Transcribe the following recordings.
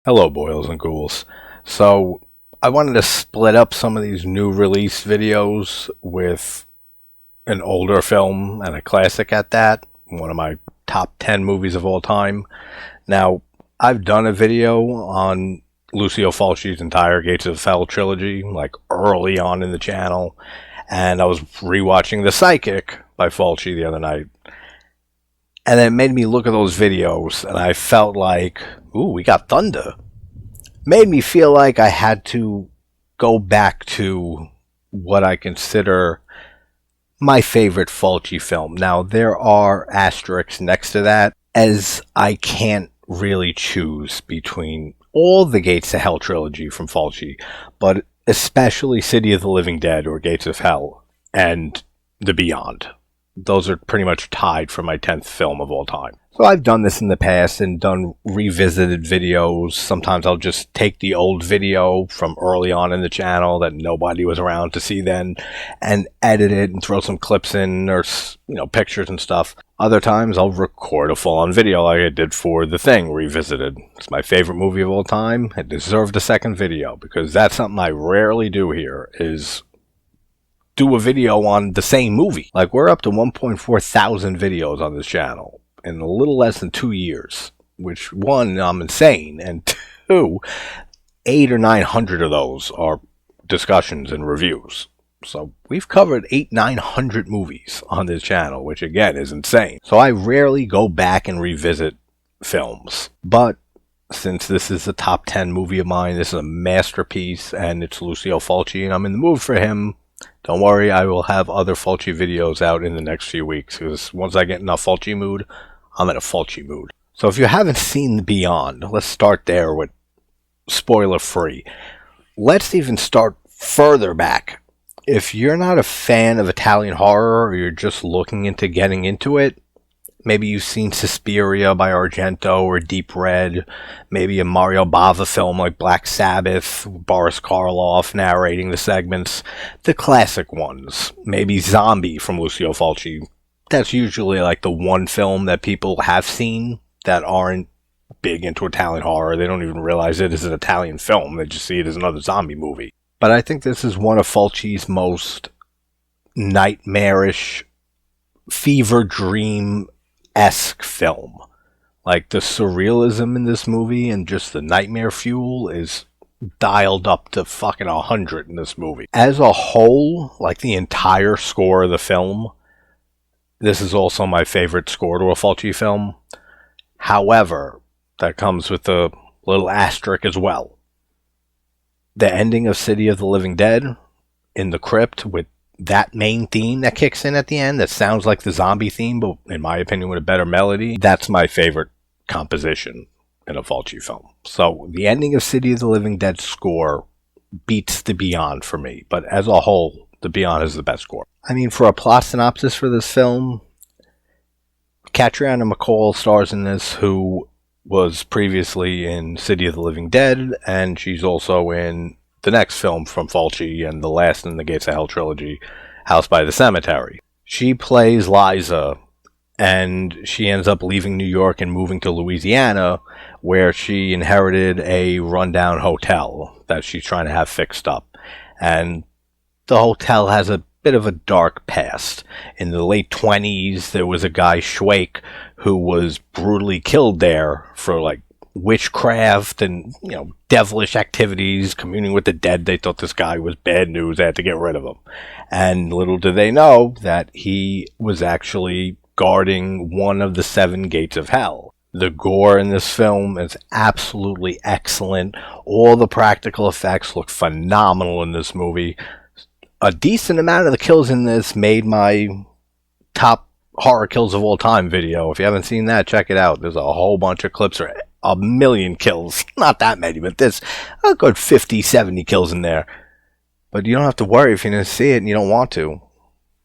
Hello, boils and ghouls. So, I wanted to split up some of these new release videos with an older film and a classic at that. One of my top 10 movies of all time. Now, I've done a video on Lucio Fulci's entire Gates of Hell trilogy, like early on in the channel. And I was rewatching The Psychic by Fulci the other night. And it made me look at those videos, and I felt like, ooh, we got thunder. Made me feel like I had to go back to what I consider my favorite Fulci film. Now, there are asterisks next to that, as I can't really choose between all the Gates of Hell trilogy from Fulci, but especially City of the Living Dead or Gates of Hell and The Beyond. Those are pretty much tied for my 10th film of all time. So I've done this in the past and done revisited videos. Sometimes I'll just take the old video from early on in the channel that nobody was around to see then and edit it and throw some clips in or, pictures and stuff. Other times I'll record a full-on video like I did for The Thing Revisited. It's my favorite movie of all time. It deserved a second video because that's something I rarely do here is do a video on the same movie. Like, we're up to 1.4 thousand videos on this channel in a little less than 2 years, which, one, I'm insane, and two, 800 or 900 of those are discussions and reviews. So we've covered 900 movies on this channel, which again is insane. So I rarely go back and revisit films, but since this is a top 10 movie of mine, this is a masterpiece, and it's Lucio Fulci, and I'm in the mood for him. Don't worry, I will have other Fulci videos out in the next few weeks, because once I get in a Fulci mood, I'm in a Fulci mood. So if you haven't seen The Beyond, let's start there with spoiler free. Let's even start further back. If you're not a fan of Italian horror, or you're just looking into getting into it, maybe you've seen Suspiria by Argento or Deep Red, maybe a Mario Bava film like Black Sabbath, Boris Karloff narrating the segments, the classic ones, maybe Zombie from Lucio Fulci. That's usually like the one film that people have seen that aren't big into Italian horror. They don't even realize it is an Italian film. They just see it as another zombie movie. But I think this is one of Fulci's most nightmarish, fever dream-esque film. Like, the surrealism in this movie and just the nightmare fuel is dialed up to fucking 100 in this movie. As a whole, like the entire score of the film, this is also my favorite score to a Fulci film. However, that comes with a little asterisk as well. The ending of City of the Living Dead in the crypt with that main theme that kicks in at the end that sounds like the zombie theme, but in my opinion with a better melody, that's my favorite composition in a Fulci film. So the ending of City of the Living Dead score beats The Beyond for me, but as a whole, The Beyond is the best score. I mean, for a plot synopsis for this film, Catriona MacColl stars in this, who was previously in City of the Living Dead, and she's also in the next film from Fulci and the last in the Gates of Hell trilogy, House by the Cemetery. She plays Liza, and she ends up leaving New York and moving to Louisiana, where she inherited a rundown hotel that she's trying to have fixed up. And the hotel has a bit of a dark past. In the late 20s, there was a guy, Schwake, who was brutally killed there for, like, witchcraft and, devilish activities, communing with the dead. They thought this guy was bad news. They had to get rid of him. And little did they know that he was actually guarding one of the 7 gates of hell. The gore in this film is absolutely excellent. All the practical effects look phenomenal in this movie. A decent amount of the kills in this made my top horror kills of all time video. If you haven't seen that, check it out. There's a whole bunch of clips, or a million kills. Not that many, but there's a good 50, 70 kills in there. But you don't have to worry if you didn't see it and you don't want to.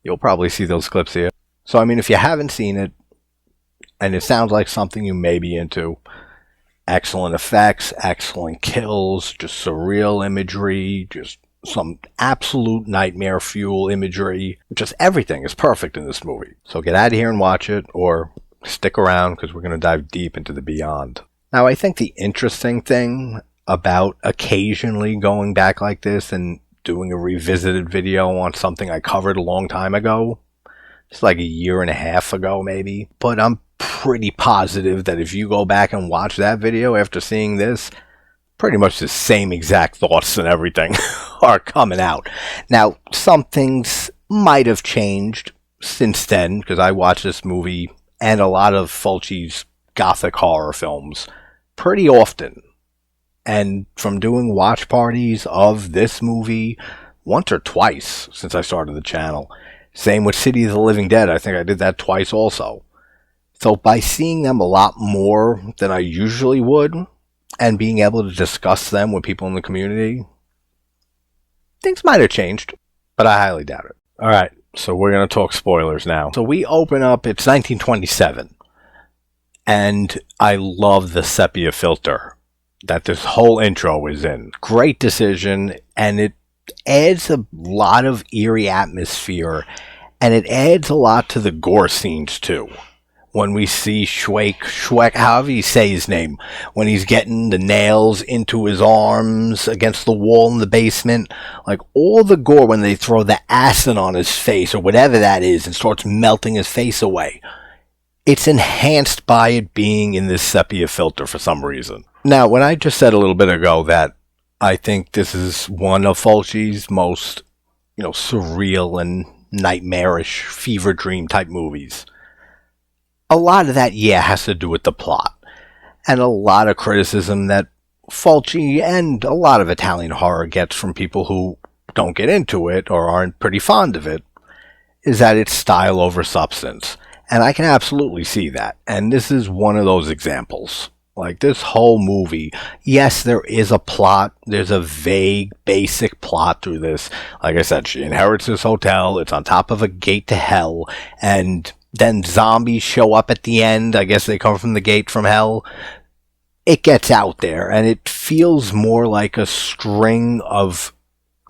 You'll probably see those clips here. So, I mean, if you haven't seen it, and it sounds like something you may be into, excellent effects, excellent kills, just surreal imagery, just some absolute nightmare fuel imagery. Just everything is perfect in this movie. So get out of here and watch it, or stick around because we're going to dive deep into The Beyond. Now, I think the interesting thing about occasionally going back like this and doing a revisited video on something I covered a long time ago, it's like a year and a half ago maybe, but I'm pretty positive that if you go back and watch that video after seeing this, pretty much the same exact thoughts and everything are coming out. Now, some things might have changed since then, because I watched this movie and a lot of Fulci's gothic horror films pretty often. And from doing watch parties of this movie once or twice since I started the channel. Same with City of the Living Dead. I think I did that twice also. So by seeing them a lot more than I usually would, and being able to discuss them with people in the community, things might have changed, but I highly doubt it. Alright, so we're going to talk spoilers now. So we open up, it's 1927, and I love the sepia filter that this whole intro is in. Great decision, and it adds a lot of eerie atmosphere, and it adds a lot to the gore scenes too. When we see Schweik, however you say his name, when he's getting the nails into his arms against the wall in the basement, like all the gore when they throw the acid on his face or whatever that is and starts melting his face away, it's enhanced by it being in this sepia filter for some reason. Now, when I just said a little bit ago that I think this is one of Fulci's most, surreal and nightmarish fever dream type movies, a lot of that, has to do with the plot. And a lot of criticism that Fulci and a lot of Italian horror gets from people who don't get into it or aren't pretty fond of it is that it's style over substance. And I can absolutely see that. And this is one of those examples. Like, this whole movie, yes, there is a plot. There's a vague, basic plot through this. Like I said, she inherits this hotel. It's on top of a gate to hell. And then zombies show up at the end. I guess they come from the gate from hell. It gets out there, and it feels more like a string of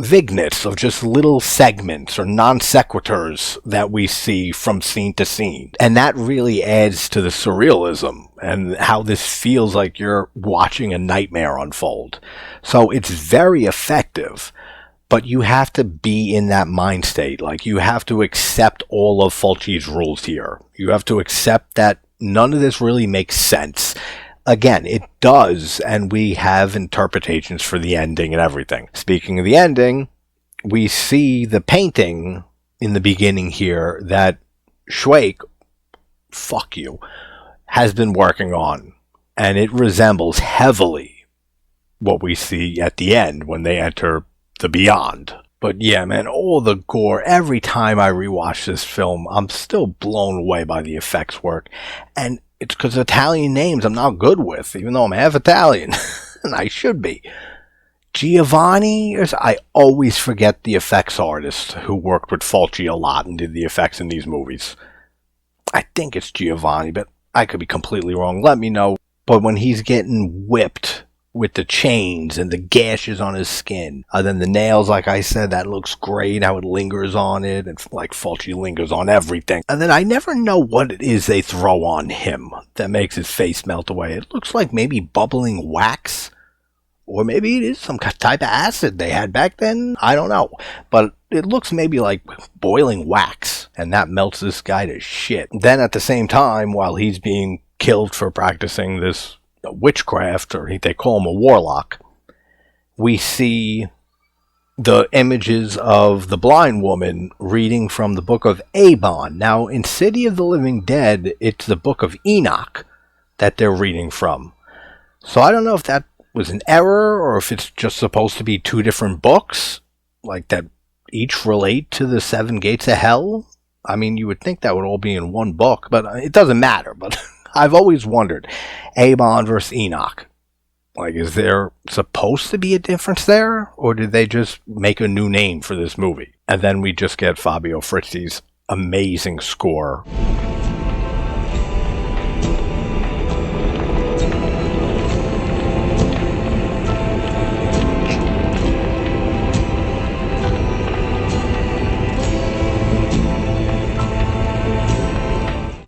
vignettes, of just little segments or non sequiturs that we see from scene to scene. And that really adds to the surrealism and how this feels like you're watching a nightmare unfold. So it's very effective. But you have to be in that mind state. Like, you have to accept all of Fulci's rules here. You have to accept that none of this really makes sense. Again, it does, and we have interpretations for the ending and everything. Speaking of the ending, we see the painting in the beginning here that Schweik, fuck you, has been working on. And it resembles heavily what we see at the end when they enter the beyond. But yeah, man, all the gore, every time I rewatch this film, I'm still blown away by the effects work. And it's because Italian names I'm not good with, even though I'm half Italian. And I should be. Giovanni, I always forget the effects artist who worked with Fulci a lot and did the effects in these movies. I think it's Giovanni, but I could be completely wrong. Let me know. But when he's getting whipped with the chains and the gashes on his skin. Then the nails, like I said, that looks great, how it lingers on it, and like Fulci lingers on everything. And then I never know what it is they throw on him that makes his face melt away. It looks like maybe bubbling wax, or maybe it is some type of acid they had back then. I don't know. But it looks maybe like boiling wax, and that melts this guy to shit. Then at the same time, while he's being killed for practicing this witchcraft, or they call him a warlock, we see the images of the blind woman reading from the book of Abon. Now, in City of the Living Dead, it's the book of Enoch that they're reading from. So I don't know if that was an error, or if it's just supposed to be two different books, like that each relate to the seven gates of hell. I mean, you would think that would all be in one book, but it doesn't matter. But I've always wondered, Abon versus Enoch. Like, is there supposed to be a difference there? Or did they just make a new name for this movie? And then we just get Fabio Frizzi's amazing score.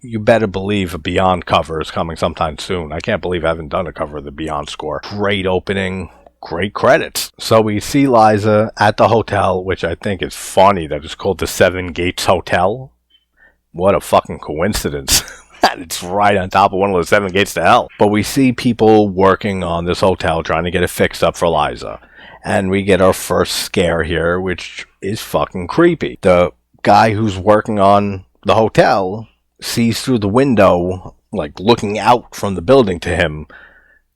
You better believe a Beyond cover is coming sometime soon. I can't believe I haven't done a cover of the Beyond score. Great opening, great credits. So we see Liza at the hotel, which I think is funny that it's called the Seven Gates Hotel. What a fucking coincidence. And it's right on top of one of the 7 gates to hell. But we see people working on this hotel trying to get it fixed up for Liza. And we get our first scare here, which is fucking creepy. The guy who's working on the hotel sees through the window, like looking out from the building to him,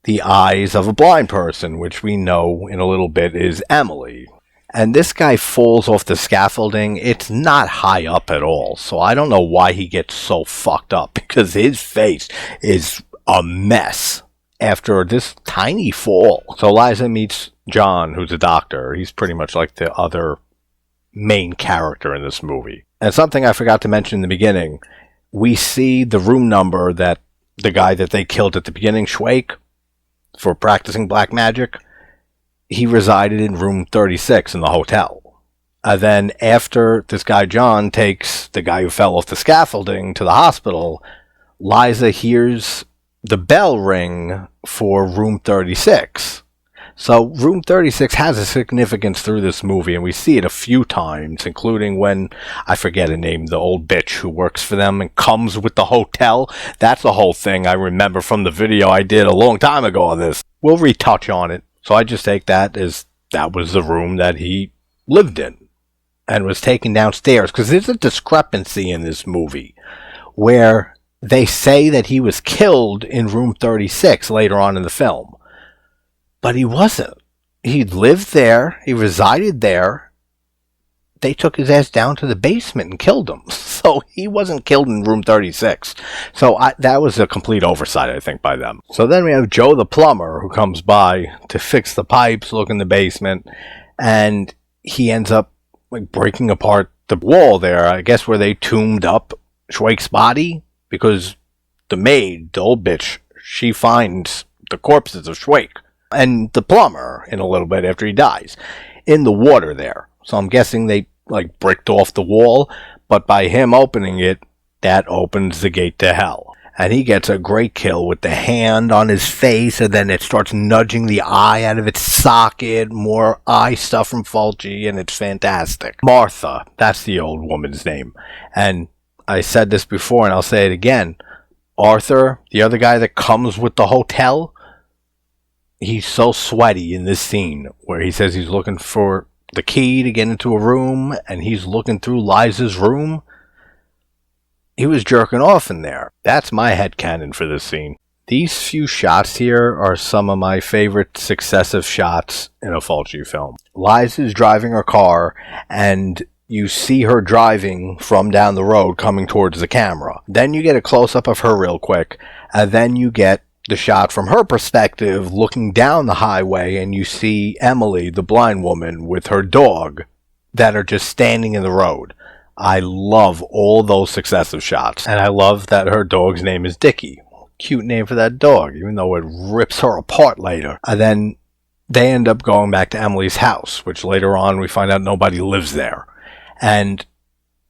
the eyes of a blind person, which we know in a little bit is Emily. And this guy falls off the scaffolding. It's not high up at all. So I don't know why he gets so fucked up, because his face is a mess after this tiny fall. So Liza meets John, who's a doctor. He's pretty much like the other main character in this movie. And something I forgot to mention in the beginning, we see the room number that the guy that they killed at the beginning, Schwake, for practicing black magic, he resided in room 36 in the hotel. And then after this guy John takes the guy who fell off the scaffolding to the hospital, Liza hears the bell ring for room 36. So room 36 has a significance through this movie, and we see it a few times, including when, I forget her name, the old bitch who works for them and comes with the hotel. That's the whole thing I remember from the video I did a long time ago on this. We'll retouch on it. So I just take that as that was the room that he lived in and was taken downstairs. Because there's a discrepancy in this movie where they say that he was killed in room 36 later on in the film. But he wasn't. He lived there. He resided there. They took his ass down to the basement and killed him. So he wasn't killed in room 36. So that was a complete oversight, I think, by them. So then we have Joe the plumber, who comes by to fix the pipes, look in the basement, and he ends up like breaking apart the wall there, I guess where they tombed up Schwake's body, because the maid, the old bitch, she finds the corpses of Schwake and the plumber in a little bit after he dies in the water there. So I'm guessing they like bricked off the wall, but by him opening it, that opens the gate to hell. And he gets a great kill with the hand on his face, and then it starts nudging the eye out of its socket. More eye stuff from Fulci, and it's fantastic. Martha, that's the old woman's name. And I said this before, and I'll say it again. Arthur, the other guy that comes with the hotel, he's so sweaty in this scene where he says he's looking for the key to get into a room, and he's looking through Liza's room. He was jerking off in there. That's my headcanon for this scene. These few shots here are some of my favorite successive shots in a Fulci film. Liza's driving her car, and you see her driving from down the road coming towards the camera. Then you get a close-up of her real quick, and then you get the shot from her perspective looking down the highway, and you see Emily, the blind woman, with her dog that are just standing in the road. I love all those successive shots, and I love that her dog's name is Dickie. Cute name for that dog, even though it rips her apart later. And then they end up going back to Emily's house, which later on we find out nobody lives there. And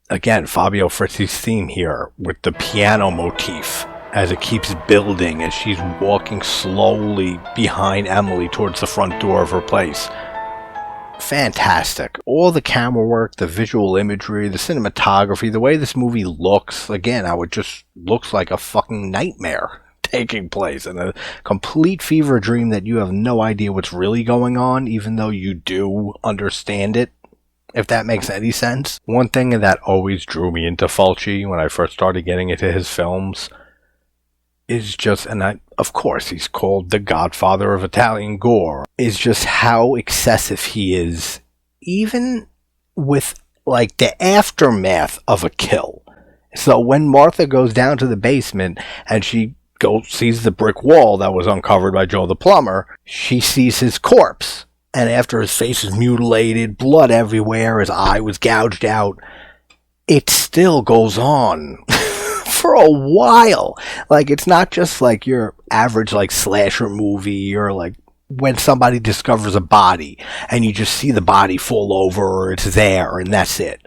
again, Fabio Frizzi's theme here with the piano motif as it keeps building as she's walking slowly behind Emily towards the front door of her place. Fantastic. All the camera work, the visual imagery, the cinematography, the way this movie looks, again, how it just looks like a fucking nightmare taking place, and a complete fever dream that you have no idea what's really going on, even though you do understand it, if that makes any sense. One thing that always drew me into Fulci when I first started getting into his films is just, and of course he's called the godfather of Italian gore, is just how excessive he is, even with like the aftermath of a kill. So when Martha goes down to the basement and she sees the brick wall that was uncovered by Joe the plumber, she sees his corpse, and after his face is mutilated, blood everywhere, his eye was gouged out, it still goes on for a while. Like, it's not just like your average like slasher movie, or like when somebody discovers a body and you just see the body fall over, or it's there and that's it.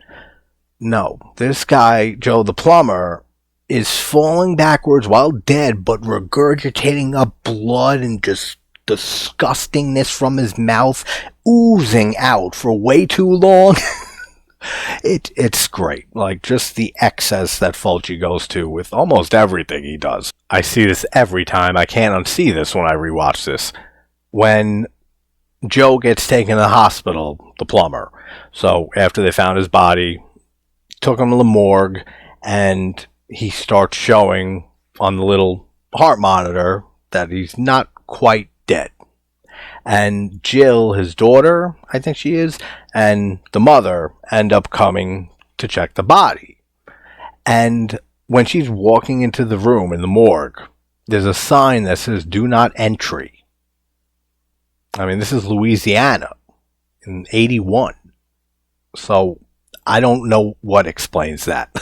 No, this guy Joe the plumber is falling backwards while dead, but regurgitating up blood and just disgustingness from his mouth oozing out for way too long. It's great. Like, just the excess that Fulci goes to with almost everything he does. I see this every time. I can't unsee this when I rewatch this. When Joe gets taken to the hospital, the plumber. So after they found his body, took him to the morgue, and he starts showing on the little heart monitor that he's not quite dead. And Jill, his daughter, I think she is, and the mother end up coming to check the body. And when she's walking into the room in the morgue, there's a sign that says, "Do not entry." I mean, this is Louisiana in 81. So I don't know what explains that.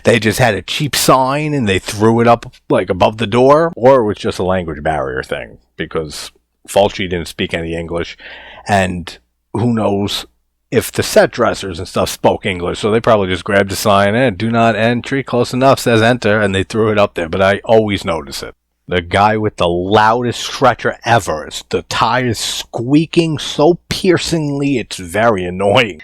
They just had a cheap sign and they threw it up like above the door, or it was just a language barrier thing because Fulci didn't speak any English, and who knows if the set dressers and stuff spoke English, so they probably just grabbed a sign, "Do not entry, close enough, says enter," and they threw it up there, but I always notice it. The guy with the loudest stretcher ever, the tires squeaking so piercingly, it's very annoying.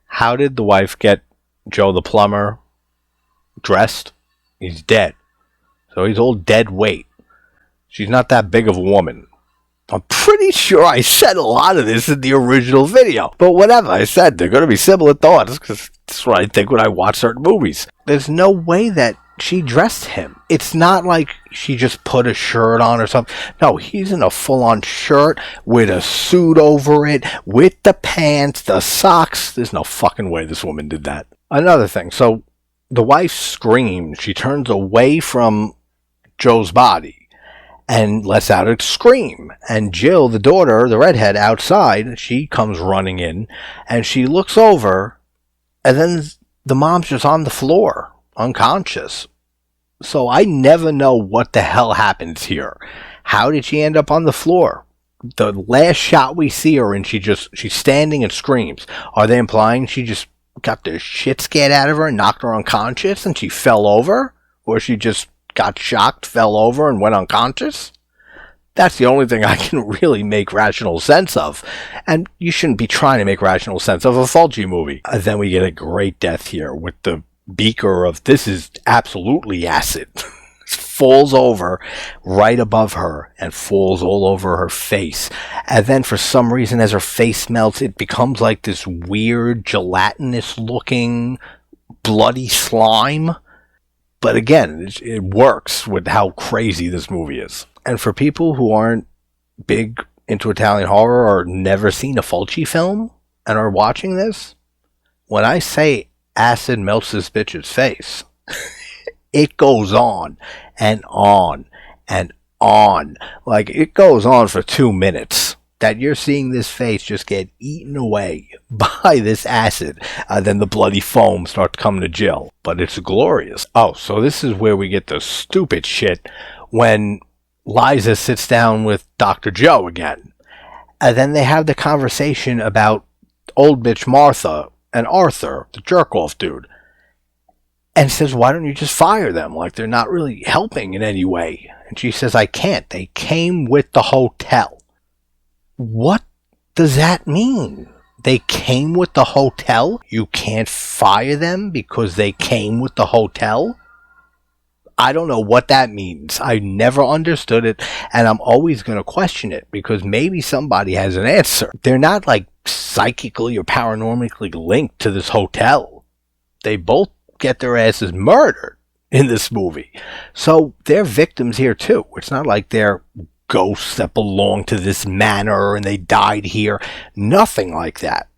How did the wife get Joe the plumber dressed? He's dead. So he's all dead weight. She's not that big of a woman. I'm pretty sure I said a lot of this in the original video. But whatever I said, they're going to be similar thoughts because that's what I think when I watch certain movies. There's no way that she dressed him. It's not like she just put a shirt on or something. No, he's in a full-on shirt with a suit over it, with the pants, the socks. There's no fucking way this woman did that. Another thing, so the wife screams. She turns away from Joe's body and lets out a scream. And Jill, the daughter, the redhead outside, she comes running in and she looks over, and then the mom's just on the floor, unconscious. So I never know what the hell happens here. How did she end up on the floor? The last shot we see her in, she's standing and screams. Are they implying she just got the shit scared out of her and knocked her unconscious and she fell over? Or she just got shocked, fell over, and went unconscious? That's the only thing I can really make rational sense of. And you shouldn't be trying to make rational sense of a Fulci movie. Then we get a great death here with the beaker of, this is absolutely acid. Falls over right above her and falls all over her face. And then for some reason, as her face melts, it becomes like this weird gelatinous looking bloody slime. But again, it works with how crazy this movie is. And for people who aren't big into Italian horror or never seen a Fulci film and are watching this, when I say acid melts this bitch's face, it goes on and on and on. Like, it goes on for 2 minutes. That you're seeing this face just get eaten away by this acid. Then the bloody foam starts coming to Jill. But it's glorious. Oh, so this is where we get the stupid shit when Liza sits down with Dr. Joe again. And then they have the conversation about old bitch Martha and Arthur, the jerk-off dude. And says, why don't you just fire them? Like, they're not really helping in any way. And she says, I can't. They came with the hotel. What does that mean? They came with the hotel? You can't fire them because they came with the hotel? I don't know what that means. I never understood it, and I'm always going to question it because maybe somebody has an answer. They're not like psychically or paranormally linked to this hotel. They both get their asses murdered in this movie. So they're victims here too. It's not like they're ghosts that belong to this manor and they died here. Nothing like that.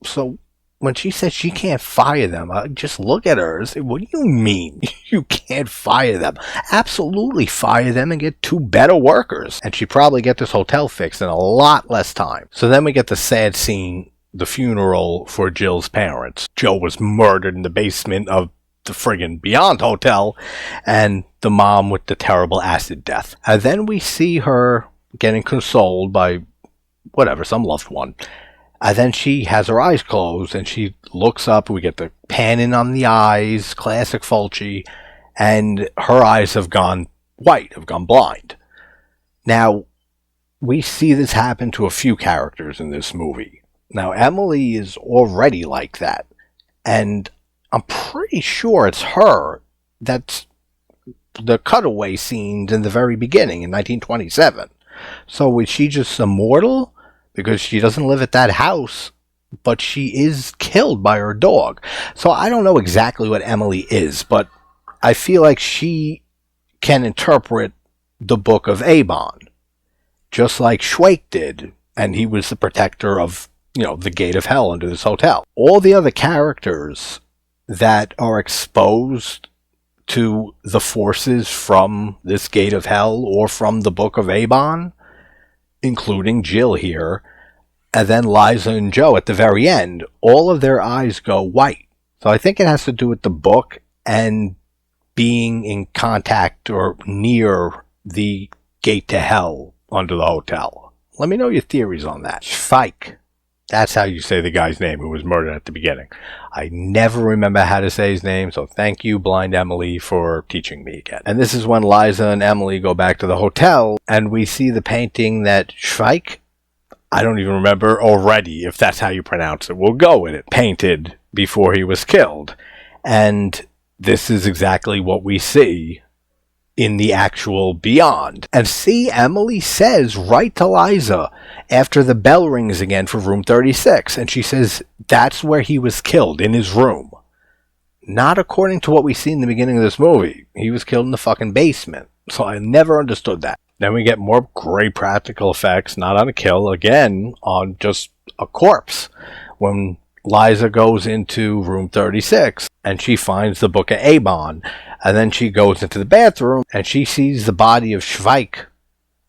So when she says she can't fire them, I just look at her and say, what do you mean you can't fire them? Absolutely fire them and get 2 better workers. And she'd probably get this hotel fixed in a lot less time. So then we get the sad scene, the funeral for Jill's parents. Joe was murdered in the basement of the friggin' Beyond Hotel, and the mom with the terrible acid death. And then we see her getting consoled by whatever, some loved one. And then she has her eyes closed and she looks up. We get the pan in on the eyes, classic Fulci, and her eyes have gone white, have gone blind. Now, we see this happen to a few characters in this movie. Now, Emily is already like that. And I'm pretty sure it's her that's the cutaway scenes in the very beginning in 1927. So is she just immortal? Because she doesn't live at that house, but she is killed by her dog. So I don't know exactly what Emily is, but I feel like she can interpret the Book of Avon, just like Schweik did, and he was the protector of, the gate of hell under this hotel. All the other characters that are exposed to the forces from this gate of hell or from the Book of Avon, including Jill here, and then Liza and Joe at the very end, all of their eyes go white. So I think it has to do with the book and being in contact or near the gate to hell under the hotel. Let me know your theories on that. Schweik. That's how you say the guy's name who was murdered at the beginning. I never remember how to say his name, so thank you, Blind Emily, for teaching me again. And this is when Liza and Emily go back to the hotel, and we see the painting that Schweik, I don't even remember already if that's how you pronounce it. We'll go with it. Painted before he was killed. And this is exactly what we see in the actual Beyond. And see, Emily says right to Liza after the bell rings again for room 36, and she says that's where he was killed, in his room. Not according to what we see in the beginning of this movie. He was killed in the fucking basement. So I never understood that. Then we get more great practical effects, not on a kill, again, on just a corpse. When Liza goes into room 36 and she finds the Book of Avon, and then she goes into the bathroom and she sees the body of Schweik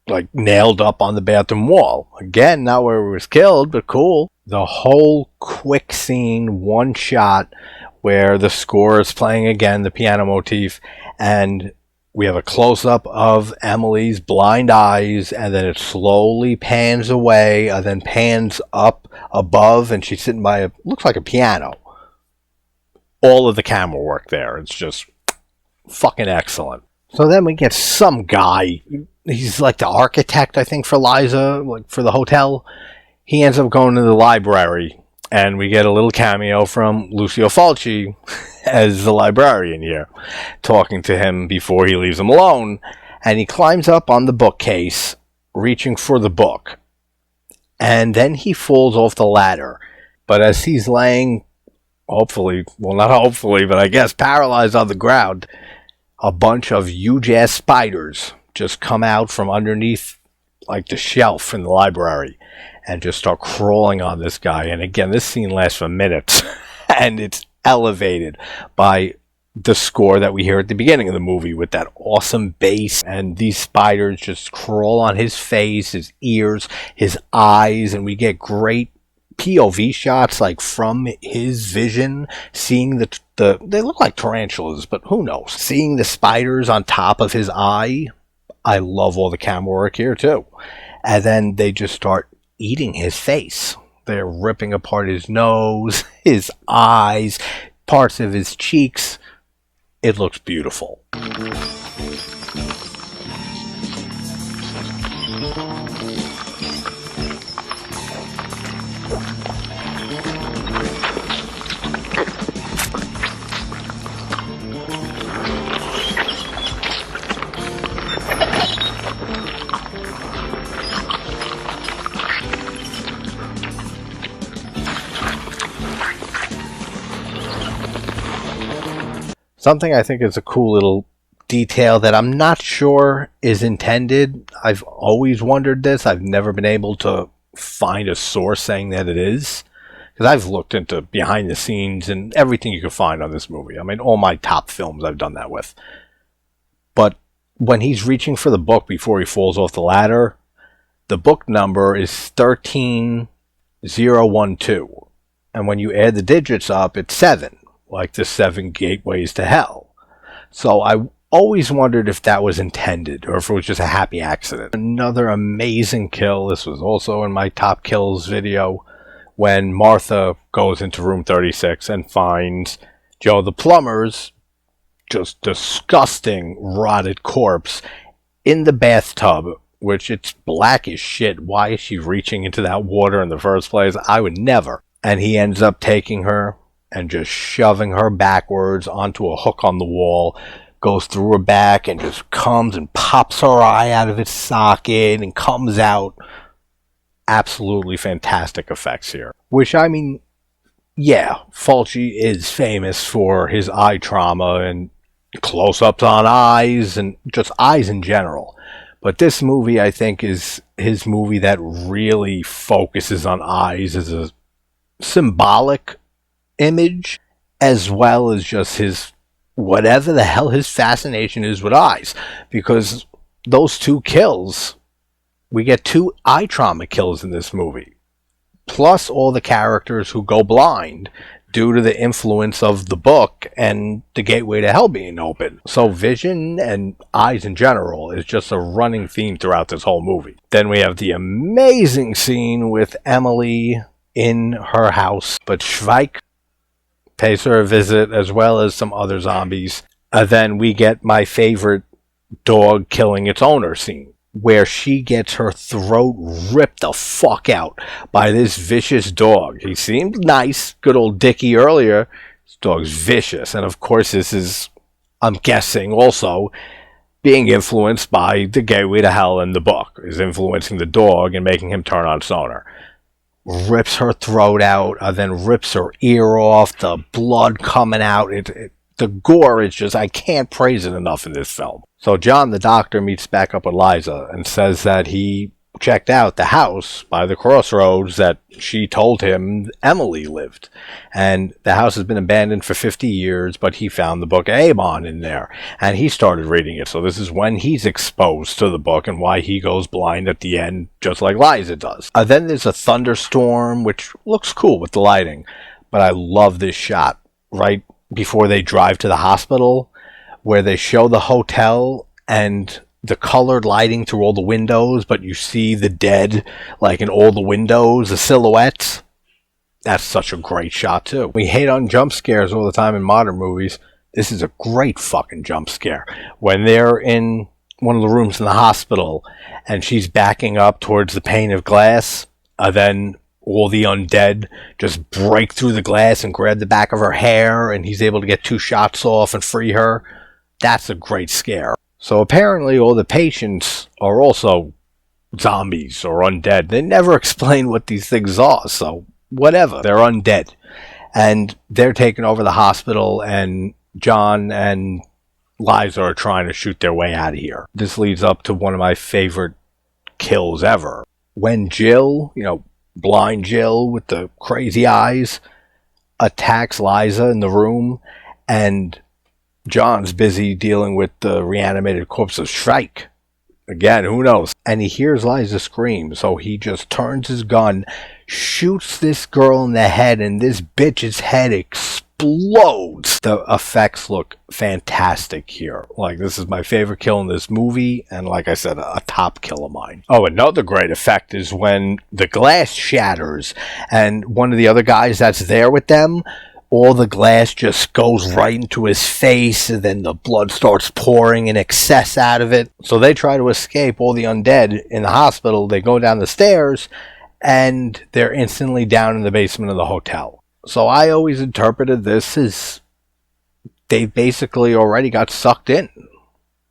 like nailed up on the bathroom wall. Again, not where he was killed, but cool. The whole quick scene, one shot, where the score is playing again, the piano motif, and we have a close-up of Emily's blind eyes, and then it slowly pans away, and then pans up above, and she's sitting by looks like a piano. All of the camera work there. It's just fucking excellent. So then we get some guy, he's like the architect, I think, for Liza, like for the hotel. He ends up going to the library, and we get a little cameo from Lucio Fulci as the librarian here, talking to him before he leaves him alone. And he climbs up on the bookcase, reaching for the book. And then he falls off the ladder. But as he's laying, hopefully, well, not hopefully, but I guess paralyzed on the ground, a bunch of huge-ass spiders just come out from underneath, like, the shelf in the library and just start crawling on this guy. And again, this scene lasts for minutes, and it's elevated by the score that we hear at the beginning of the movie with that awesome bass, and these spiders just crawl on his face, his ears, his eyes, and we get great POV shots, like from his vision, seeing the they look like tarantulas, but who knows, seeing the spiders on top of his eye. I love all the camera work here too. And then they just start eating his face. They're ripping apart his nose, his eyes, parts of his cheeks. It looks beautiful. Something I think is a cool little detail that I'm not sure is intended. I've always wondered this. I've never been able to find a source saying that it is. Because I've looked into behind the scenes and everything you can find on this movie. I mean, all my top films I've done that with. But when he's reaching for the book before he falls off the ladder, the book number is 13012. And when you add the digits up, it's 7. Like the 7 gateways to hell. So I always wondered if that was intended or if it was just a happy accident. Another amazing kill. This was also in my top kills video, when Martha goes into room 36 and finds Joe the plumber's just disgusting rotted corpse in the bathtub, which it's black as shit. Why is she reaching into that water in the first place? I would never. And he ends up taking her and just shoving her backwards onto a hook on the wall, goes through her back and just comes and pops her eye out of its socket and comes out. Absolutely fantastic effects here. Which, I mean, yeah, Fulci is famous for his eye trauma and close-ups on eyes and just eyes in general. But this movie, I think, is his movie that really focuses on eyes as a symbolic image, as well as just his, whatever the hell his fascination is with eyes. Because those two kills, we get 2 eye trauma kills in this movie. Plus all the characters who go blind due to the influence of the book and the gateway to hell being open. So vision and eyes in general is just a running theme throughout this whole movie. Then we have the amazing scene with Emily in her house, but Schweik pays her a visit, as well as some other zombies. Then we get my favorite dog killing its owner scene, where she gets her throat ripped the fuck out by this vicious dog. He seemed nice, good old Dickie earlier. This dog's vicious. And of course this is, I'm guessing, also being influenced by the gateway to hell in the book. Is influencing the dog and making him turn on Stoner. Rips her throat out, then rips her ear off, the blood coming out. The gore is just, I can't praise it enough in this film. So John, the doctor, meets back up with Liza and says that he checked out the house by the crossroads that she told him Emily lived. And the house has been abandoned for 50 years, but he found the book Avon in there. And he started reading it. So this is when he's exposed to the book and why he goes blind at the end, just like Liza does. Then there's a thunderstorm, which looks cool with the lighting. But I love this shot right before they drive to the hospital, where they show the hotel and the colored lighting through all the windows, but you see the dead like in all the windows, the silhouettes. That's such a great shot too. We hate on jump scares all the time in modern movies. This is a great fucking jump scare. When they're in one of the rooms in the hospital and she's backing up towards the pane of glass, then all the undead just break through the glass and grab the back of her hair, and he's able to get 2 shots off and free her. That's a great scare. So apparently all the patients are also zombies or undead. They never explain what these things are, so whatever. They're undead. And they're taking over the hospital, and John and Liza are trying to shoot their way out of here. This leads up to one of my favorite kills ever. When Jill, blind Jill with the crazy eyes, attacks Liza in the room, and John's busy dealing with the reanimated corpse of Shrike. Again, who knows? And he hears Liza scream, so he just turns his gun, shoots this girl in the head, and this bitch's head explodes. The effects look fantastic here. Like, this is my favorite kill in this movie, and like I said, a top kill of mine. Oh, another great effect is when the glass shatters, and one of the other guys that's there with them, all the glass just goes right into his face, and then the blood starts pouring in excess out of it. So they try to escape, all the undead in the hospital. They go down the stairs, and they're instantly down in the basement of the hotel. So I always interpreted this as they basically already got sucked in.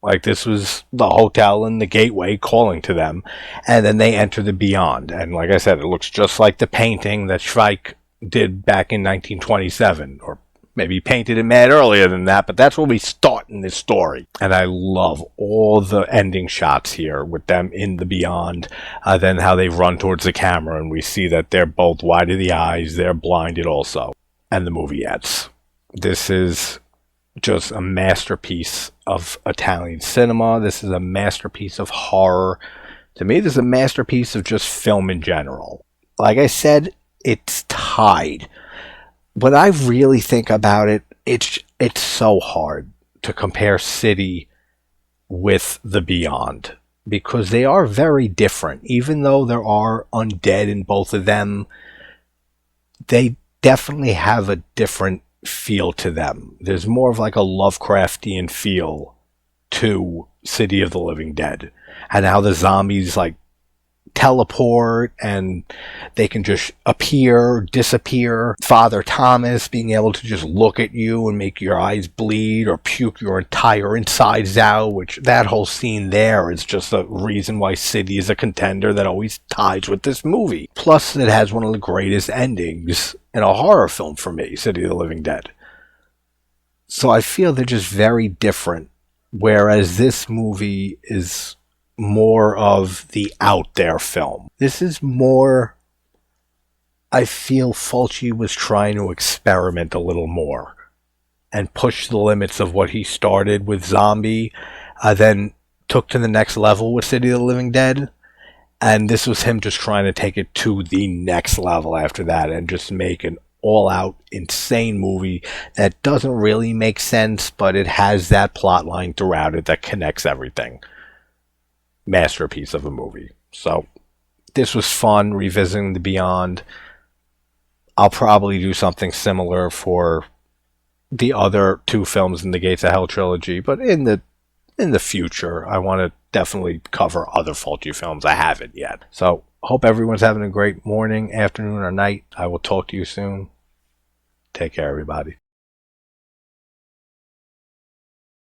Like, this was the hotel and the gateway calling to them, and then they enter the beyond. And like I said, it looks just like the painting that Schweik did back in 1927, or maybe painted it mad earlier than that, but that's where we start in this story. And I love all the ending shots here with them in the beyond, then how they run towards the camera and we see that they're both wide of the eyes, they're blinded also, and the movie ends. This is just a masterpiece of Italian cinema. This is a masterpiece of horror. To me, this is a masterpiece of just film in general. Like I said, it's tied. When I really think about it, it's so hard to compare City with the Beyond, because they are very different. Even though there are undead in both of them, they definitely have a different feel to them. There's more of like a Lovecraftian feel to City of the Living Dead, and how the zombies like teleport and they can just appear, disappear. Father Thomas being able to just look at you and make your eyes bleed or puke your entire insides out, which that whole scene there is just a reason why City is a contender that always ties with this movie. Plus, it has one of the greatest endings in a horror film for me, City of the Living Dead. So I feel they're just very different, whereas this movie is more of the out there film. This is more, I feel Fulci was trying to experiment a little more and push the limits of what he started with Zombie, then took to the next level with City of the Living Dead. And this was him just trying to take it to the next level after that and just make an all-out insane movie that doesn't really make sense, but it has that plot line throughout it that connects everything. Masterpiece of a movie. So this was fun revisiting the Beyond. I'll probably do something similar for the other two films in the Gates of Hell trilogy, but in the future I want to definitely cover other Fulci films. I haven't yet. So hope everyone's having a great morning, afternoon, or night. I will talk to you soon. Take care, everybody.